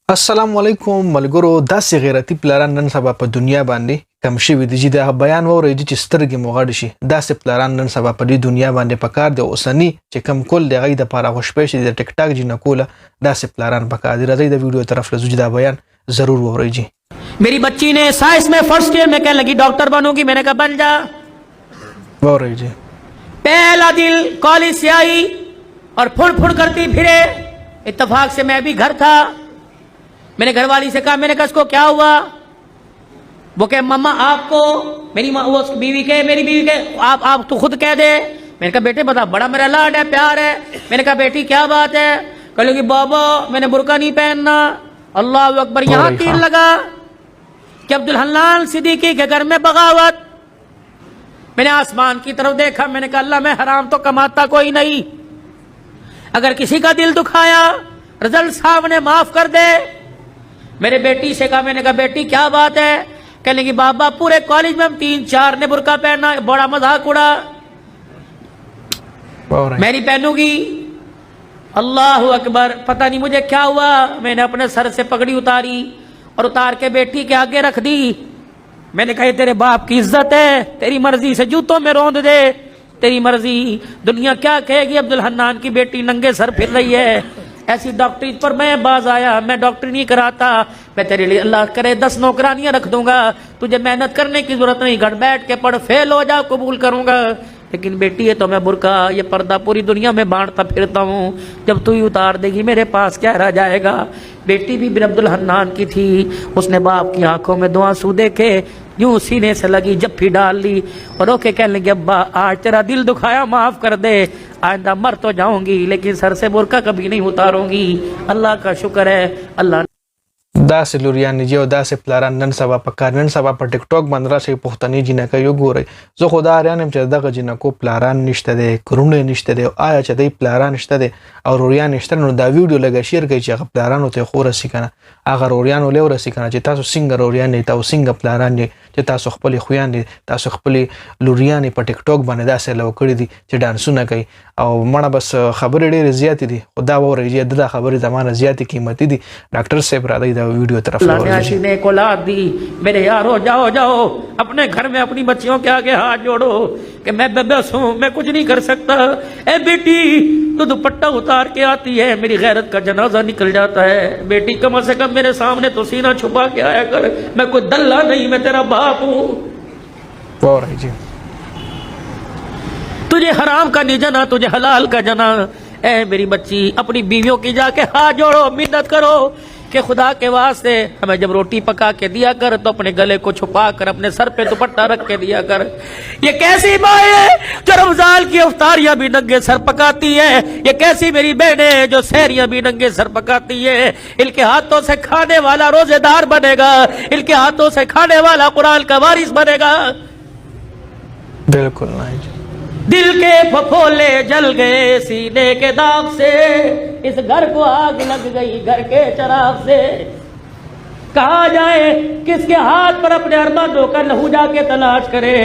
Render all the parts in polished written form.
السلام علیکم ملګرو. داسې غیرتي پلاران نن سبا په دنیا باندې کم شوي دي چې د بیان واورئ چې سترګې مو غړ شي. داسې پلاران نن سبا په دې دنیا باندې پکار دي. اوسني چې کم کول د غي د پاره خوشپې شي د ټیک ټاک جن کوله داسې پلاران پکار دي. راځي د ویډیو طرف له زوج دا بیان ضرور واورئ جی. मेरी बच्ची ने साइंस में फर्स्ट ईयर में कहने लगी डॉक्टर बनूंगी। मैंने कहा बन जा। वाओ जी। पहला दिल कॉलेज से आई और फुड़ फुड़ करती फिरे। इत्तेफाक से मैं भी घर था। मैंने घरवाली से कहा, मैंने कहा इसको क्या हुआ? वो कहे मम्मा आपको मेरी वो बीवी के मेरी बीवी के आप तो खुद कह दे। मैंने कहा बेटे बता, बड़ा मेरा लाड है प्यार है। मैंने कहा बेटी क्या बात है? कह लगी बाबा मैंने बुर्का नहीं पहनना। अल्लाह अकबर। यहाँ तीर लगा कि अब्दुल हन्नान सिद्दीकी के घर में बगावत। मैंने आसमान की तरफ देखा। मैंने कहा अल्लाह मैं हराम तो कमाता कोई नहीं, अगर किसी का दिल दुखाया रजल साहब ने माफ कर दे। मेरे बेटी से कहा, मैंने कहा बेटी क्या बात है? कहने की बाबा पूरे कॉलेज में हम 3-4 ने बुर्का पहना, बड़ा मजाक उड़ा, मैं नहीं पहनूंगी। अल्लाह अकबर। पता नहीं मुझे क्या हुआ, मैंने अपने सर से पगड़ी उतारी और उतार के बेटी के आगे रख दी। मैंने कहा तेरे बाप की इज्जत है, तेरी मर्जी से जूतों में रौंद दे, तेरी मर्जी। दुनिया क्या कहेगी? अब्दुल हन्नान की बेटी नंगे सर फिर रही है। ऐसी डॉक्टरी पर मैं बाज आया। मैं डॉक्टरी नहीं कराता, मैं तेरे लिए अल्लाह करे 10 नौकरानियां रख दूंगा। तुझे मेहनत करने की जरूरत नहीं, घर बैठ के पढ़, फेल हो जा कबूल करूंगा। लेकिन बेटी है तो मैं बुर्का ये पर्दा पूरी दुनिया में बांटता फिरता हूँ। जब तू ही उतार देगी मेरे पास क्या रह जाएगा? बेटी भी बिन अब्दुल हन्नान की थी। उसने बाप की आंखों में 2 आंसू देखे, यूं सीने से लगी जप्फी डाल ली और रोके कहने लगी अब्बा आज तेरा दिल दुखाया माफ कर दे, आइंदा मर तो जाऊंगी लेकिन सर से बुर्का कभी नहीं उतारूंगी। अल्लाह का शुक्र है अल्लाह داسې لوریانې جو داسې پلاران نن سبا په کار نن سبا په ټیک ټاک باندې راشي پښتني جنکه یو ګوري. زه خدا اړین چې دغه جنکو پلاران نشته دي، کرونه نشته دي. آیا چې دای پلاران نشته دي او روریان نشته نو دا ویډیو لګا شیر کوي چې هغه پلارانو ته خو رسې کنه، هغه روریانو له ورسې کنه چې تاسو څنګه روریان نه تاسو څنګه پلاران دي چې تاسو خپل خویان دي، تاسو خپل لوریان په ټیک ټاک باندې داسې لو کړی دي چې ډانسونه کوي او مړه بس خبرې ډېرې زیاتې دي. خدا وره چې دا خبرې زمانه زیاتې قیمتي دي. ډاکټر صاحب را دی دا वीडियो तरफ ने को लाद दी। मेरे यारो जाओ जाओ अपने घर में अपनी बच्चियों के आगे हाथ जोड़ो कि मैं बेबस हूँ, मैं कुछ नहीं कर सकता। ए बेटी तू दुपट्टा उतार के आती है, मेरी गैरत का जनाजा निकल जाता है। बेटी कम से कम मेरे सामने तो सीना छुपा के आया कर, मैं कोई दल्ला नहीं, मैं तेरा बाप हूँ। तुझे हराम का नहीं जना, तुझे हलाल का जना। ए मेरी बच्ची अपनी बीवियों की जाके हाथ जोड़ो, मिन्नत करो कि खुदा के वास्ते हमें जब रोटी पका के दिया कर तो अपने गले को छुपा कर अपने सर पे दुपट्टा रख के दिया कर। ये कैसी माँ है जो रमजान की इफ्तारियां भी नंगे सर पकाती है? ये कैसी मेरी बहनें जो सहरियां भी नंगे सर पकाती है? इनके हाथों से खाने वाला रोजेदार बनेगा, इनके हाथों से खाने वाला कुरान का वारिस बनेगा। बिल्कुल नहीं। दिल के फफोले जल गए सीने के दाग से, इस घर को आग लग गई घर के चराग से। कहा जाए किसके हाथ पर अपने अरमानों का लहू जाके तलाश करे।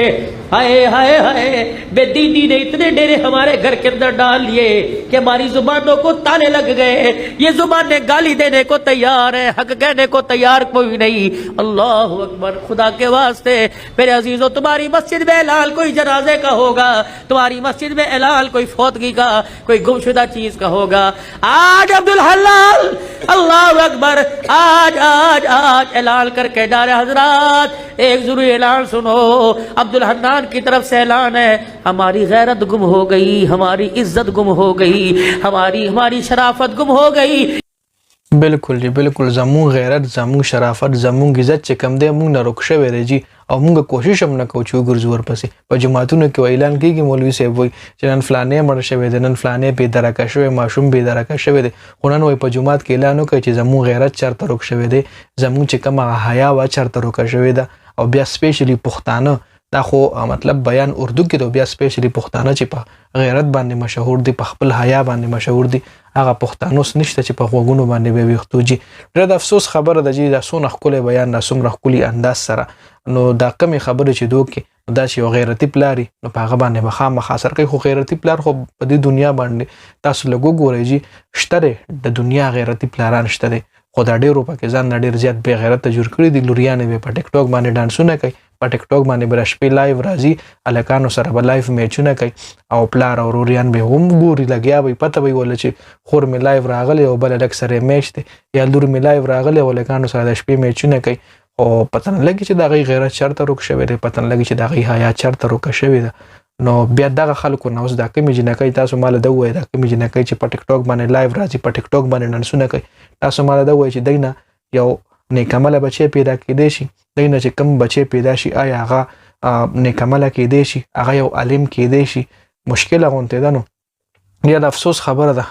हाय हाय हाय बेदीनी ने इतने डेरे हमारे घर के अंदर डाल लिए कि हमारी जुबानों को ताले लग गए। ये जुबानें गाली देने को तैयार है, हक कहने को तैयार कोई नहीं। अल्लाह अकबर। खुदा के वास्ते मेरे अजीजों, तुम्हारी मस्जिद में ऐलान कोई जनाजे का होगा, तुम्हारी मस्जिद में ऐलान कोई फौतगी का, कोई गुमशुदा चीज का होगा। आज अब्दुल हलाल अल्लाह अकबर आज आज आज ऐलान करके जा रहे हजरात। एक जरूरी ऐलान सुनो, अब्दुल हन्नान की तरफ से ऐलान है, हमारी गैरत गुम हो गई, हमारी इज्जत गुम हो गई, हमारी शराफत गुम हो गई। बिल्कुल जी बिल्कुल. زموږ غیرت زموږ شرافت زموږ عزت چې کم دی موږ نه روک شوی دی جی. او موږ کوشش هم نه کوو چې وګرځو ورپسې. په جماعتونو کې اعلان کېږي مولوي صاحب وایي چې نن فلانې مړ شوی دی، نن فلانې بې درکه شوی، ماشوم بې درکه شوی دی. خو نن وایي په جومات کې اعلان وکړي چې زموږ غیرت چېرته روک شوی دی، زموږ چې کومه حیا وه چېرته روکه شوې ده. او بیا سپیشلي پښتانه، دا خو مطلب بیان اردو کې د بیا سپیشلی پښتانه چې په غیرت باندې مشهور دي، په خپل حیا باندې مشهور دي، هغه پښتانه نشته چې په غوګونو باندې به ویختو جی. ډېر د افسوس خبره ده جی، دا څونه ښکلی بیان، دا څومره ښکلي انداز سره. نو دا کمې خبرې چې دوی کې نو دا چې یو غیرتي پلار نو په هغه باندې به خامخا اثر کوي. خو غیرتي پلار خو په دې دنیا باندې تاسو لږ وګورئ جی، شته د دنیا غیرتي پلاران شته دی. خو دا ډېرو پاکستان ډېر زیات بې غیرته جوړ کړي دي لوریانې به په ټیک ټاک باندې ډانسونه کوي په ټیک ټاک باندې به شپې لایو راځي هلکانو سره به لایو میچونه کوي او پلار او وروریان به هم ګوري لګیا به پته به ولا چې خور مې لایو راغلی او بل ډک سره میچ دی یا لور مې لایو راغلی او هلکانو سره د شپې میچونه کوي او پته نه لګي چې د هغې غیرت چېرته روک شوی دی پته نه لګي چې د هغې حیا چېرته روکه شوې ده نو بیا دغه خلکو نه اوس دا کومې جنکۍ تاسو ماله ده ووایه دا کومې جنکۍ چې په ټیک ټاک باندې لایو راځي په ټیک ټاک باندې ډانسونه کوي تاسو ماله ده ووایه چې دی نه یو نیکعمله بچی پیدا کېدی شي دی نه چې کوم بچی پیدا شي آیا هغه نیکعمله کېدی شي هغه یو عالم کېدی شي مشکله غونتې ده نو یا د افسوس خبره ده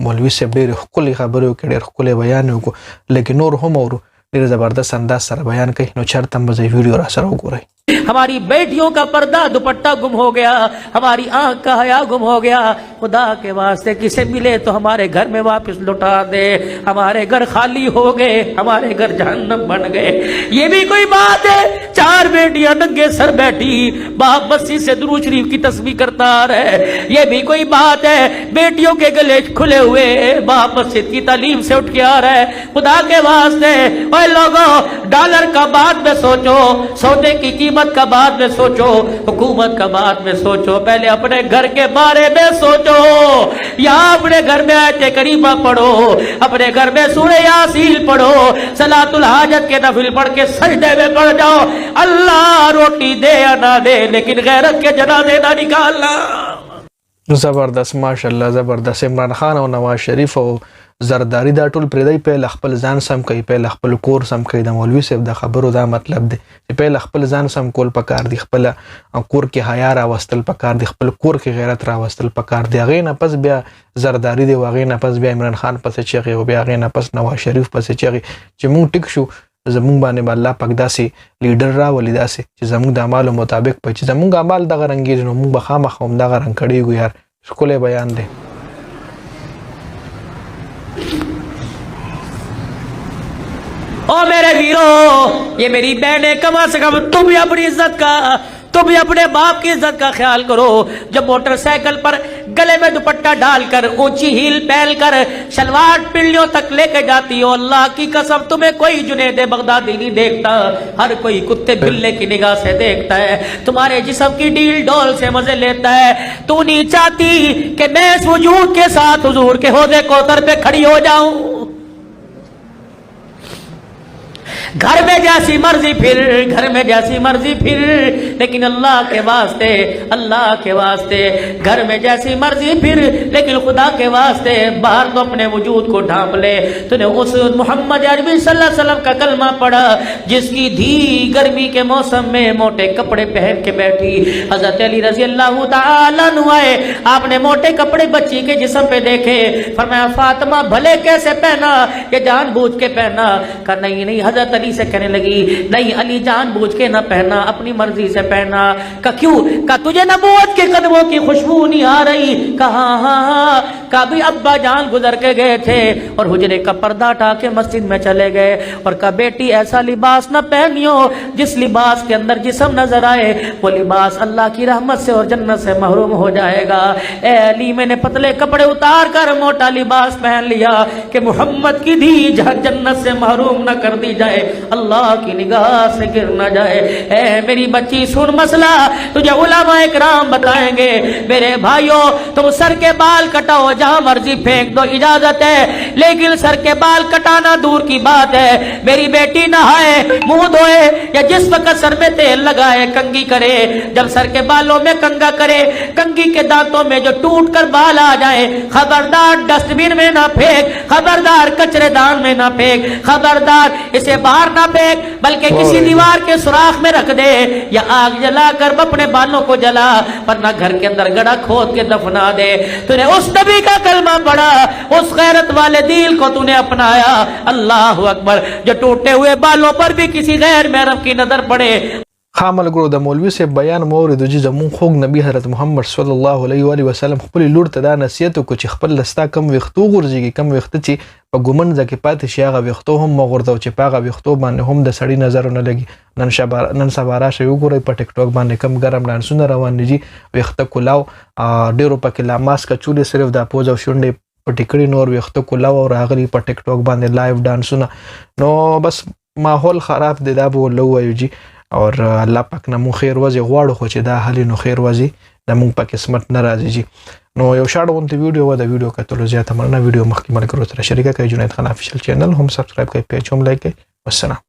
مولوي صاحب ډېرې ښکلې خبرې وکړې ډېر ښکلی بیان یې وکړو لکه نور هم اورو ډېر زبردست انداز سره بیان کوي نو چېرته هم به ځئ ویډیو را سره وګورئ हमारी बेटियों का पर्दा दुपट्टा गुम हो गया हमारी आंख का हया गुम हो गया खुदा के वास्ते किसे मिले तो हमारे घर में वापस लौटा दे हमारे घर खाली हो गए हमारे घर जहन्नम बन गए ये भी कोई बात है 4 बेटियां नंगे सर बैठी बाप मस्जिद से दुरूद शरीफ की तस्बीह करता रहे ये भी कोई बात है बेटियों के गले खुले हुए बाप मस्जिद की तालीम से उठ के आ रहा है खुदा के वास्ते ओए लोगों डॉलर का बाद में सोचो सोने की कीमत का बाद में सोचो हुकूमत का बाद में सोचो पहले अपने घर के बारे में सोचो या अपने घर में आयते करीमा पढ़ो अपने घर में सूरह यासीन पढ़ो सलातुल हाजत के नफिल पढ़ के सजदे में पढ़ जाओ अल्लाह रोटी दे या ना दे लेकिन गैरत के जनाजे ना निकालना زبردست ماشاءالله زبردست عمران خان او نواز شریف او زرداری دا ټول پردی په خپل ځان سم کوي په خپل کور سم کوي د مولوی صاحب د خبرو دا مطلب دی چې په خپل ځان سم کول پکار دی خپل کور کې حیا راوستل پکار دی خپل کور کې غیرت راوستل پکار دی هغې نه پس بیا زرداری دی هغې نه پس بیا عمران خان پسې چغې او بیا هغې نه پس نواز شریف پسې چغې چې مونږ ټیک شو زمونږ باندې به الله پاک داسې لیډر راولي داسې چې زمونږ د اعمالو مطابق په چې زمونږ اعمال دغه رنګېږي نو مونږ به خامخا همدغه رنګ کړېږو یار ښکلی بیان دی ओ मेरे वीरो ये मेरी बहनें कम से कम तुम भी अपनी इज्जत का तुम भी अपने बाप की इज्जत का ख्याल करो जब मोटरसाइकिल पर गले में दुपट्टा डालकर ऊंची हील पहन कर शलवार पिल्लियों तक लेके जाती हो अल्लाह की कसम तुम्हें कोई जुनैद बगदादी नहीं देखता हर कोई कुत्ते बिल्ले की निगाह से देखता है तुम्हारे जिस्म की डील डोल से मजे लेता है तू नहीं चाहती कि मैं इस वजूद के साथ हुजूर के होदे कोतर पे खड़ी हो जाऊं घर में जैसी मर्जी फिर घर में जैसी मर्जी फिर लेकिन अल्लाह के वास्ते घर में जैसी मर्जी फिर लेकिन खुदा के वास्ते बाहर तो अपने वजूद को ढांप ले तूने उस मोहम्मद अरबी सल्लल्लाहु अलैहि वसल्लम का कलमा पढ़ा जिसकी धी गर्मी के मौसम में मोटे कपड़े पहन के बैठी हजरत अली रजी अल्लाह तआला अन्हु आए आपने मोटे कपड़े बच्ची के जिस्म पे देखे फरमाया फातिमा भले कैसे पहना ये जानबूझ के पहना का नहीं हजरत अली से कहने लगी नहीं अली जानबूझ के ना पहना अपनी मर्जी से पहना का क्यों का तुझे नबूवत के कदमों की खुशबू नहीं आ रही कहा हाँ का भी अब्बा जान गुजर के गए थे और हुजरे का पर्दा हटा के मस्जिद में चले गए और का बेटी ऐसा लिबास न पहनियो जिस लिबास के अंदर जिस्म नजर आए वो लिबास अल्लाह की रहमत से और जन्नत से महरूम हो जाएगा ए अली मैंने पतले कपड़े उतार कर मोटा लिबास पहन लिया कि मोहम्मद की धी जन्नत से महरूम न कर दी जाए अल्लाह की निगाह से गिर न जाए ए मेरी बच्ची सुन मसला तुझे उलमा इकराम बताएंगे मेरे भाइयों तुम सर के बाल कटाओ जहां मर्जी फेंक दो इजाजत है लेकिन सर के बाल कटाना दूर की बात है मेरी बेटी नहाए मुंह धोए या जिस वक्त सर में तेल लगाए कंघी करे जब सर के बालों में कंघा करे कंघी के दांतों में जो टूट कर बाल आ जाए खबरदार डस्टबिन में ना फेंक खबरदार कचरेदान में ना फेंक खबरदार इसे बाहर ना फेंक बल्कि किसी दीवार के सुराख में रख दे या आग जलाकर अपने बालों को जला वरना घर के अंदर गड्ढा खोद के दफना दे तूने उस नबी का कलमा पढ़ा उस गैरत वाले दिल को तूने अपनाया अल्लाह अकबर जो टूटे हुए बालों पर भी किसी गैर महरम की नजर पड़े خاملګرو د مولوي صاحب بیان مو اورېدو چې زموږ خوږ نبی حضرت محمد صلی الله علیه و وسلم خپل لور ته دا نصیحت وکړو چې خپل لستا کم وختو غورځيږي کم وخت چې په ګومن ځکه پاتې شي هغه وختو هم مغورځو چې په هغه وختو باندې هم د سړی نظر نه لګي نن سبا راشي وګورئ په ټیک ټاک باندې کم ګرم ډانسونه روان دي وخت کولاو ډیرو پکې لا ماسک چولې صرف د پوز او شونډې پټ کړي نور وخت کولا او راغلي په ټیک ټاک باندې لایو ډانسونه نو بس ماحول خراب دی دا به لوایو جی او الله پاک نه مو خیر وځي غواړو خو چې دا حل نو خیر وځي د مونږ په قسمت نه راځي جی نو یو شاړ غونډه ویډیو و د ویډیو کتلو زیاته مننه ویډیو مخکې ملګرو سره شریکه کړئ جنید خان افیشل چینل هم سبسکرایب کړئ پیج هم لایک کړئ والسلام